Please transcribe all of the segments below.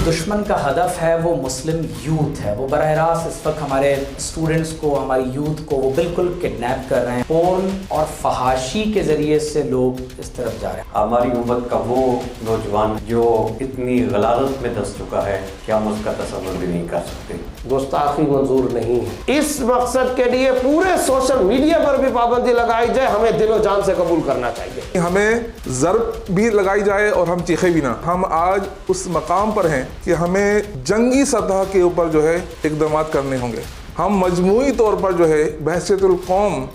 دشمن کا ہدف ہے وہ مسلم یوتھ ہے. وہ براہ راست اس وقت ہمارے اسٹوڈنٹس کو, ہماری یوتھ کو وہ بالکل کڈنیپ کر رہے ہیں. پورن اور فحاشی کے ذریعے سے لوگ اس طرف جا رہے ہیں. ہماری امت کا وہ نوجوان جو اتنی غلاظت میں دھس چکا ہے کہ ہم اس کا تصور بھی نہیں کر سکتے. گستاخی منظور نہیں ہے. اس مقصد کے لیے پورے سوشل میڈیا پر بھی پابندی لگائی جائے. ہمیں دل و جان سے قبول کرنا چاہیے. ہمیں ضرب بھی لگائی جائے اور ہم چیخے بھی نہ. ہم آج اس مقام پر ہیں کہ ہمیں جنگی سطح کے اوپر جو ہے اقدامات کرنے ہوں گے. ہم مجموعی طور پر جو ہے بحیثیت القوم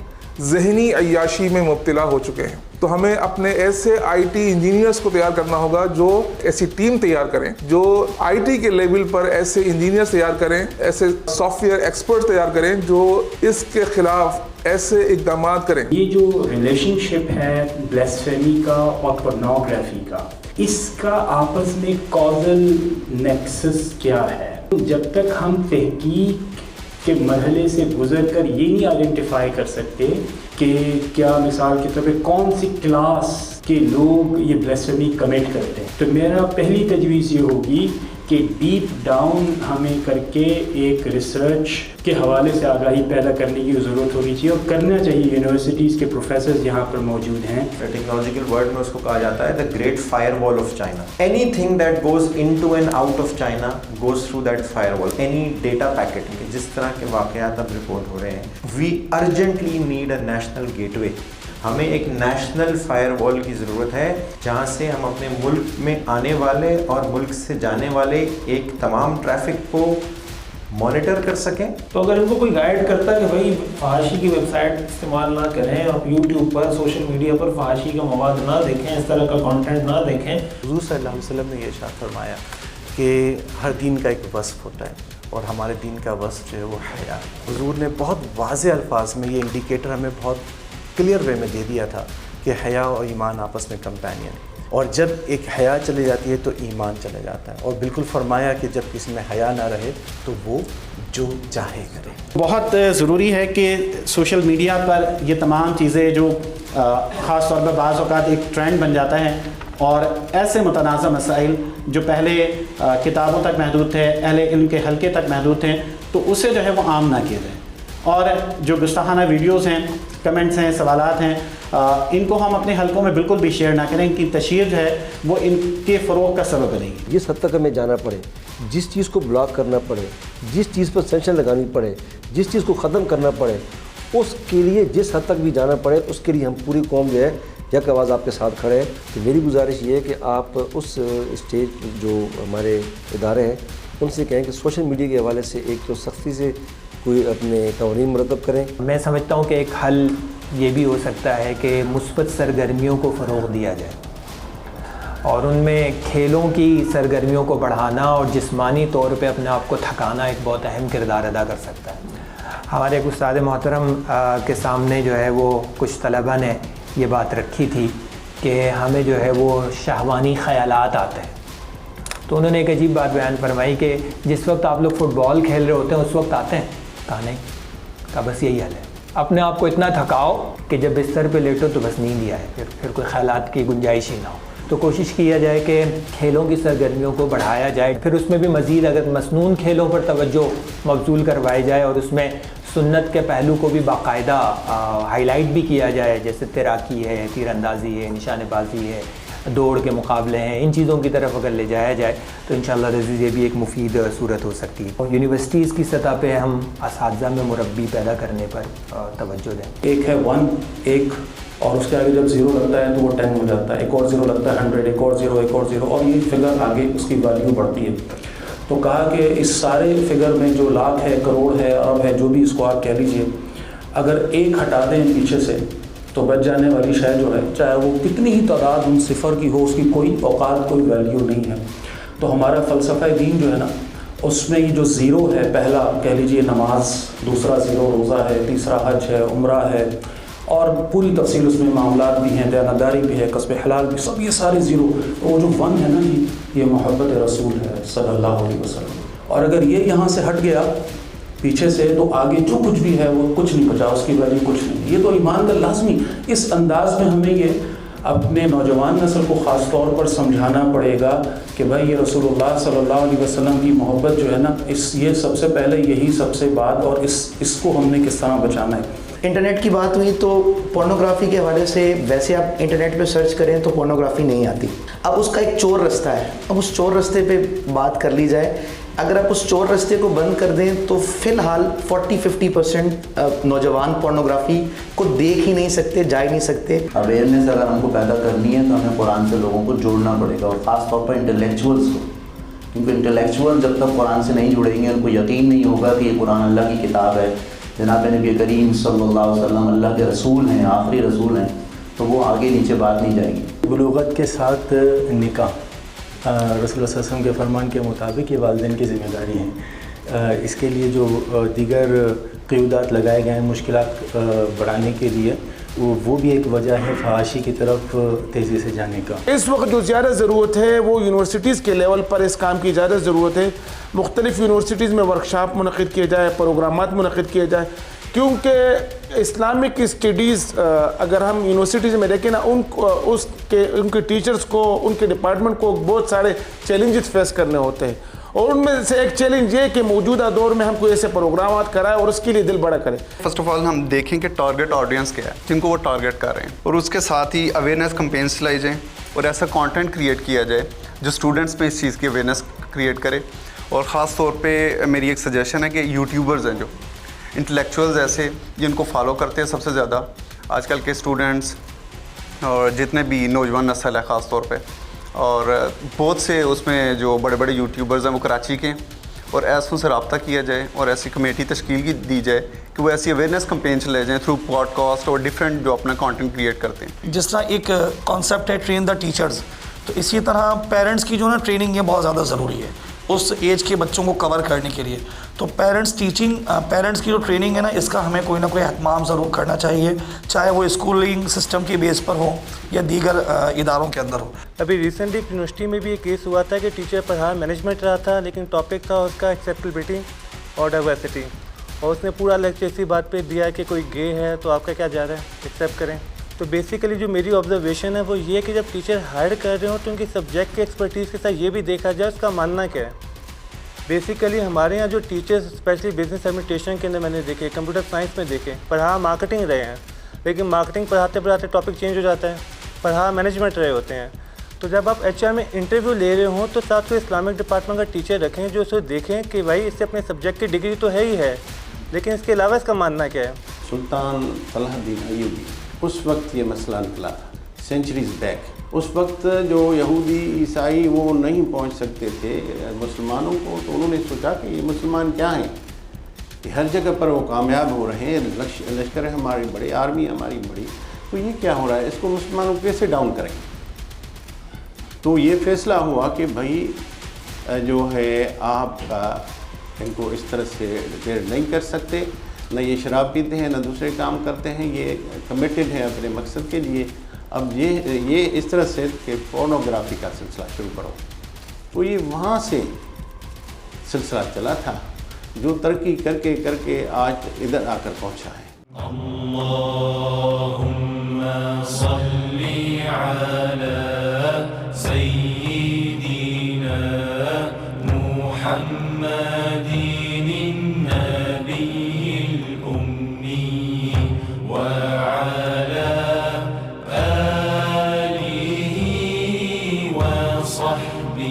ذہنی عیاشی میں مبتلا ہو چکے ہیں. تو ہمیں اپنے ایسے آئی ٹی انجینئرز کو تیار کرنا ہوگا, جو ایسی ٹیم تیار کریں, جو آئی ٹی کے لیول پر ایسے انجینئرز تیار کریں, ایسے سافٹ ویئر ایکسپرٹ تیار کریں جو اس کے خلاف ایسے اقدامات کریں. یہ جو ریلیشن شپ ہے بلیسفیمی کا اور پورنوگرافی کا, اس کا آپس میں کازل نیکسس کیا ہے؟ جب تک ہم تحقیق کے مرحلے سے گزر کر یہ نہیں آئیڈینٹیفائی کر سکتے کہ کیا مثال کے طور پہ کون سی کلاس کے لوگ یہ بلیسفیمی کمٹ کرتے ہیں, تو میرا پہلی تجویز یہ ہوگی کہ ڈیپ ڈاؤن ہمیں کر کے ایک ریسرچ کے حوالے سے آگاہی پیدا کرنے کی ضرورت ہونی چاہیے, اور کرنا چاہیے. یونیورسٹیز کے پروفیسرز یہاں پر موجود ہیں. ٹیکنالوجیکل ورلڈ میں اس کو کہا جاتا ہے the great firewall of China. Anything that goes into and out of China goes through that firewall. Any data packet, جس طرح کے واقعات اب رپورٹ ہو رہے ہیں, we urgently need a national gateway. ہمیں ایک نیشنل فائر وال کی ضرورت ہے جہاں سے ہم اپنے ملک میں آنے والے اور ملک سے جانے والے ایک تمام ٹریفک کو مانیٹر کر سکیں. تو اگر ان کو کوئی گائیڈ کرتا کہ بھائی فحاشی کی ویب سائٹ استعمال نہ کریں, اور یوٹیوب پر سوشل میڈیا پر فحاشی کا مواد نہ دیکھیں, اس طرح کا کانٹینٹ نہ دیکھیں. حضور صلی اللہ علیہ وسلم نے یہ ارشاد فرمایا کہ ہر دین کا ایک وصف ہوتا ہے, اور ہمارے دین کا وصف جو ہے وہ حیا. حضور نے بہت واضح الفاظ میں یہ انڈیکیٹر ہمیں بہت کلیئر وے میں دے دیا تھا کہ حیا اور ایمان آپس میں کمپینین ہے, اور جب ایک حیا چلی جاتی ہے تو ایمان چلا جاتا ہے. اور بالکل فرمایا کہ جب کسی میں حیا نہ رہے تو وہ جو چاہے کرے. بہت ضروری ہے کہ سوشل میڈیا پر یہ تمام چیزیں جو خاص طور پر بعض اوقات ایک ٹرینڈ بن جاتا ہے, اور ایسے متنازع مسائل جو پہلے کتابوں تک محدود تھے, اہل علم کے حلقے تک محدود تھے, تو اسے جو ہے وہ عام نہ کیا جائے. اور جو گستاخانہ ویڈیوز ہیں, کمنٹس ہیں, سوالات ہیں, ان کو ہم اپنے حلقوں میں بالکل بھی شیئر نہ کریں. ان کی تشہیر جو ہے وہ ان کے فروغ کا سبب بنے گی. جس حد تک ہمیں جانا پڑے, جس چیز کو بلاک کرنا پڑے, جس چیز پر سینکشن لگانی پڑے, جس چیز کو ختم کرنا پڑے, اس کے لیے جس حد تک بھی جانا پڑے, اس کے لیے ہم پوری قوم جو ہے یک آواز آپ کے ساتھ کھڑے ہیں. تو میری گزارش یہ ہے کہ آپ اس اسٹیج جو ہمارے ادارے ہیں ان سے کہیں کہ سوشل میڈیا کے حوالے سے ایک تو سختی سے کوئی اپنے قوانین مرتب کریں. میں سمجھتا ہوں کہ ایک حل یہ بھی ہو سکتا ہے کہ مثبت سرگرمیوں کو فروغ دیا جائے, اور ان میں کھیلوں کی سرگرمیوں کو بڑھانا اور جسمانی طور پہ اپنے آپ کو تھکانا ایک بہت اہم کردار ادا کر سکتا ہے. ہمارے ایک استاد محترم کے سامنے جو ہے وہ کچھ طلباء نے یہ بات رکھی تھی کہ ہمیں جو ہے وہ شہوانی خیالات آتے ہیں, تو انہوں نے ایک عجیب بات بیان فرمائی کہ جس وقت آپ لوگ فٹ بال کھیل رہے ہوتے ہیں اس وقت آتے ہیں. کہا نہیں, کہا بس یہی حل ہے, اپنے آپ کو اتنا تھکاؤ کہ جب بستر پہ لیٹو تو بس نیند ہی آئے, پھر کوئی خیالات کی گنجائش ہی نہ ہو. تو کوشش کیا جائے کہ کھیلوں کی سرگرمیوں کو بڑھایا جائے, پھر اس میں بھی مزید اگر مسنون کھیلوں پر توجہ مبذول کروائی جائے, اور اس میں سنت کے پہلو کو بھی باقاعدہ ہائی لائٹ بھی کیا جائے, جیسے تیراکی ہے, تیر اندازی ہے, نشانے بازی ہے, دوڑ کے مقابلے ہیں, ان چیزوں کی طرف اگر لے جایا جائے تو انشاءاللہ عزیز یہ بھی ایک مفید صورت ہو سکتی ہے. اور یونیورسٹیز کی سطح پہ ہم اساتذہ میں مربی پیدا کرنے پر توجہ دیں. ایک ہے 1 1, اور اس کے آگے جب 0 لگتا ہے تو وہ 10 ہو جاتا ہے, ایک اور 0 لگتا ہے 100, ایک اور 0, ایک اور 0, اور یہ فگر آگے اس کی ویلیو بڑھتی ہے. تو کہا کہ اس سارے فگر میں جو لاکھ ہے, کروڑ ہے, ارب ہے, جو بھی اس کو آپ کہہ لیجئے, اگر ایک ہٹا دیں پیچھے سے تو بچ جانے والی شے جو ہے, چاہے وہ کتنی ہی تعداد ان صفر کی ہو, اس کی کوئی اوقات, کوئی ویلیو نہیں ہے. تو ہمارا فلسفہ دین جو ہے نا, اس میں یہ جو 0 ہے, پہلا کہہ لیجئے نماز, دوسرا 0 روزہ ہے, تیسرا حج ہے, عمرہ ہے, اور پوری تفصیل اس میں معاملات بھی ہیں, دیانتداری بھی ہے, کسب حلال بھی, سب یہ سارے 0. وہ جو 1 ہے نا جی, یہ محبت رسول ہے صلی اللہ علیہ وسلم. اور اگر یہ یہاں سے ہٹ گیا پیچھے سے تو آگے جو کچھ بھی ہے وہ کچھ نہیں بچا, اس کی ویلیو کچھ نہیں. یہ تو ایمان کا لازمی, اس انداز میں ہمیں یہ اپنے نوجوان نسل کو خاص طور پر سمجھانا پڑے گا کہ بھائی یہ رسول اللہ صلی اللہ علیہ وسلم کی محبت جو ہے نا یہ سب سے پہلے یہی سب سے بعد، اور اس کو ہم نے کس طرح بچانا ہے۔ انٹرنیٹ کی بات ہوئی تو پورنوگرافی کے حوالے سے ویسے آپ انٹرنیٹ پہ سرچ کریں تو پورنوگرافی نہیں آتی، اب اس کا ایک چور رستہ ہے، اب اس چور رستے پہ بات کر لی جائے۔ اگر آپ اس چور رستے کو بند کر دیں تو فی الحال 40-50% نوجوان پورنوگرافی کو دیکھ ہی نہیں سکتے، جا ہی نہیں سکتے۔ اویئرنیس اگر ہم کو پیدا کرنی ہے تو ہمیں قرآن سے لوگوں کو جوڑنا پڑے گا، اور خاص طور پر انٹلیکچوئلس کو، کیونکہ انٹلیکچوئل جب تک قرآن سے نہیں جڑیں گے، ان کو یقین نہیں ہوگا کہ یہ قرآن اللہ کی کتاب ہے، جناب نبی کریم صلی اللہ علیہ وسلم اللہ کے رسول ہیں، آخری رسول ہیں، تو وہ آگے نیچے بات نہیں جائے گی۔ بلوغت کے ساتھ نکاح رسول اللہ صلی اللہ علیہ وسلم کے فرمان کے مطابق یہ والدین کی ذمہ داری ہے۔ اس کے لیے جو دیگر قیودات لگائے گئے ہیں مشکلات بڑھانے کے لیے، وہ بھی ایک وجہ ہے فحاشی کی طرف تیزی سے جانے کا۔ اس وقت جو زیادہ ضرورت ہے وہ یونیورسٹیز کے لیول پر اس کام کی زیادہ ضرورت ہے۔ مختلف یونیورسٹیز میں ورکشاپ منعقد کیے جائے، پروگرامات منعقد کیے جائے، کیونکہ اسلامک اسٹڈیز اگر ہم یونیورسٹیز میں دیکھیں نا، ان کے ٹیچرز کو، ان کے ڈپارٹمنٹ کو بہت سارے چیلنجز فیس کرنے ہوتے ہیں، اور ان میں سے ایک چیلنج یہ کہ موجودہ دور میں ہم کوئی ایسے پروگرامات کرائیں اور اس کے لیے دل بڑا کریں۔ فرسٹ آف آل ہم دیکھیں کہ ٹارگٹ آڈینس کیا ہے جن کو وہ ٹارگٹ کر رہے ہیں، اور اس کے ساتھ ہی اویئرنیس کمپینس چلائی جائیں اور ایسا کانٹینٹ کریٹ کیا جائے جو اسٹوڈنٹس میں اس چیز کی اویئرنیس کریٹ کرے۔ اور خاص طور پہ میری ایک سجیشن ہے کہ یوٹیوبرز ہیں جو انٹلیکچوئلز ایسے جن کو فالو کرتے ہیں سب سے زیادہ آج کل کے اسٹوڈنٹس اور جتنے بھی نوجوان نسل ہے خاص طور پہ، اور بہت سے اس میں جو بڑے بڑے یوٹیوبرز ہیں وہ کراچی کے ہیں، اور ایسوں سے رابطہ کیا جائے اور ایسی کمیٹی تشکیل کی دی جائے کہ وہ ایسی اویئرنیس کمپین چلائے جائیں تھرو پوڈ کاسٹ اور ڈفرینٹ جو اپنا کانٹینٹ کریٹ کرتے ہیں۔ جس طرح ایک کانسیپٹ ہے ٹرین دا ٹیچرز، تو اسی طرح پیرنٹس کی جو نا ٹریننگ یہ بہت زیادہ ضروری ہے اس ایج کے بچوں کو کور کرنے کے لیے۔ تو پیرنٹس کی جو ٹریننگ ہے نا، اس کا ہمیں کوئی نہ کوئی اہتمام ضرور کرنا چاہیے، چاہے وہ اسکولنگ سسٹم کی بیس پر ہو یا دیگر اداروں کے اندر ہو۔ ابھی ریسنٹلی یونیورسٹی میں بھی ایک کیس ہوا تھا کہ ٹیچر پڑھا مینجمنٹ رہا تھا، لیکن ٹاپک تھا اس کا ایکسیپٹیبلٹی اور ڈائیورسٹی، اور اس نے پورا لیکچر اسی بات پہ دیا کہ کوئی گے ہے تو آپ کا کیا جا رہا ہے، ایکسیپٹ کریں۔ تو بیسیکلی جو میری آبزرویشن ہے وہ یہ کہ جب ٹیچر ہائر کر رہے ہوں تو ان کی سبجیکٹ کی ایکسپرٹیز کے ساتھ یہ بھی دیکھا جائے اس کا ماننا کیا ہے۔ بیسیکلی ہمارے یہاں جو ٹیچرز اسپیشلی بزنس ایڈمنسٹریشن کے اندر میں نے دیکھے، کمپیوٹر سائنس میں دیکھے، پڑھا مارکیٹنگ رہے ہیں، لیکن مارکیٹنگ پڑھاتے پڑھاتے ٹاپک چینج ہو جاتا ہے، پڑھا مینجمنٹ رہے ہوتے ہیں۔ تو جب آپ ایچ آر میں انٹرویو لے رہے ہوں تو ساتھ کوئی اسلامک ڈپارٹمنٹ کا ٹیچر رکھیں جو اسے دیکھیں کہ بھائی اس سے اپنے سبجیکٹ کی ڈگری تو ہے ہی ہے، لیکن اس کے علاوہ اس کا ماننا کیا ہے۔ سلطان صلاح الدین ایوبی اس وقت یہ مسئلہ نکلا تھا، سینچریز بیک۔ اس وقت جو یہودی عیسائی وہ نہیں پہنچ سکتے تھے مسلمانوں کو، تو انہوں نے سوچا کہ یہ مسلمان کیا ہیں، کہ ہر جگہ پر وہ کامیاب ہو رہے ہیں، لشکر ہماری بڑی، آرمی ہماری بڑی، تو یہ کیا ہو رہا ہے، اس کو مسلمانوں کو کیسے ڈاؤن کریں۔ تو یہ فیصلہ ہوا کہ بھائی جو ہے آپ کا ان کو اس طرح سے ریپیئر نہیں کر سکتے، نہ یہ شراب پیتے ہیں نہ دوسرے کام کرتے ہیں، یہ کمیٹڈ ہیں اپنے مقصد کے لیے۔ اب یہ اس طرح سے کہ پورنوگرافی کا سلسلہ شروع کرو، تو یہ وہاں سے سلسلہ چلا تھا جو ترقی کر کے آج ادھر آ کر پہنچا ہے۔ اللہم صلی علی سیدنا محمد النبی الأمی وعلی آلہ وصحبہ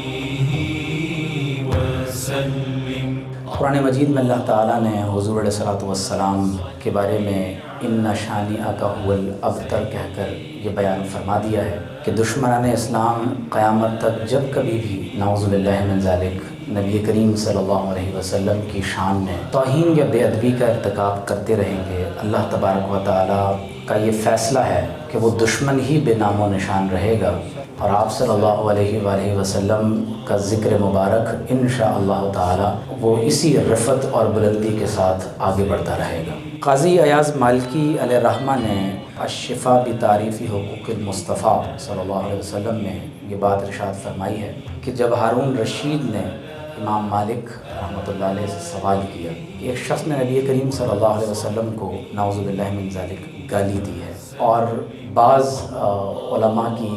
وسلم۔ قرآن مجید میں اللہ تعالیٰ نے حضور علیہ الصلوۃ والسلام کے بارے میں ان شانئک هو الابتر کہہ کر یہ بیان فرما دیا ہے کہ دشمنان اسلام قیامت تک جب کبھی بھی نعوذ باللہ من ذالک نبی کریم صلی اللہ علیہ وسلم کی شان میں توہین یا بے ادبی کا ارتکاب کرتے رہیں گے، اللہ تبارک و تعالیٰ کا یہ فیصلہ ہے کہ وہ دشمن ہی بے نام و نشان رہے گا، اور آپ صلی اللہ علیہ وآلہ وسلم کا ذکر مبارک انشاءاللہ تعالی وہ اسی رفعت اور بلندی کے ساتھ آگے بڑھتا رہے گا۔ قاضی ایاز مالکی علیہ الرحمہ نے الشفا بتعریف حقوق المصطفیٰ صلی اللہ علیہ وسلم میں یہ بات ارشاد فرمائی ہے کہ جب ہارون رشید نے امام مالک رحمۃ اللہ علیہ سے سوال کیا کہ ایک شخص نے نبی کریم صلی اللہ علیہ وسلم کو نعوذ باللہ من ذالک گالی دی ہے اور بعض علماء کی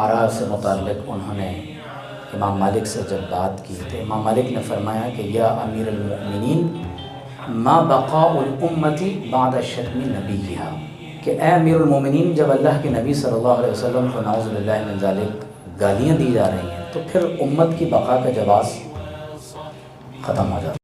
آراء سے متعلق انہوں نے امام مالک سے جب بات کی تو امام مالک نے فرمایا کہ یا امیر المؤمنین ما بقاء الامتی بعد شتم نبیہا، کہ اے امیر المومنین جب اللہ کے نبی صلی اللہ علیہ وسلم کو نعوذ باللہ من ذالک گالیاں دی جا رہی ہیں تو پھر امت کی بقا کا جواز ختم ہو جاتا ہے۔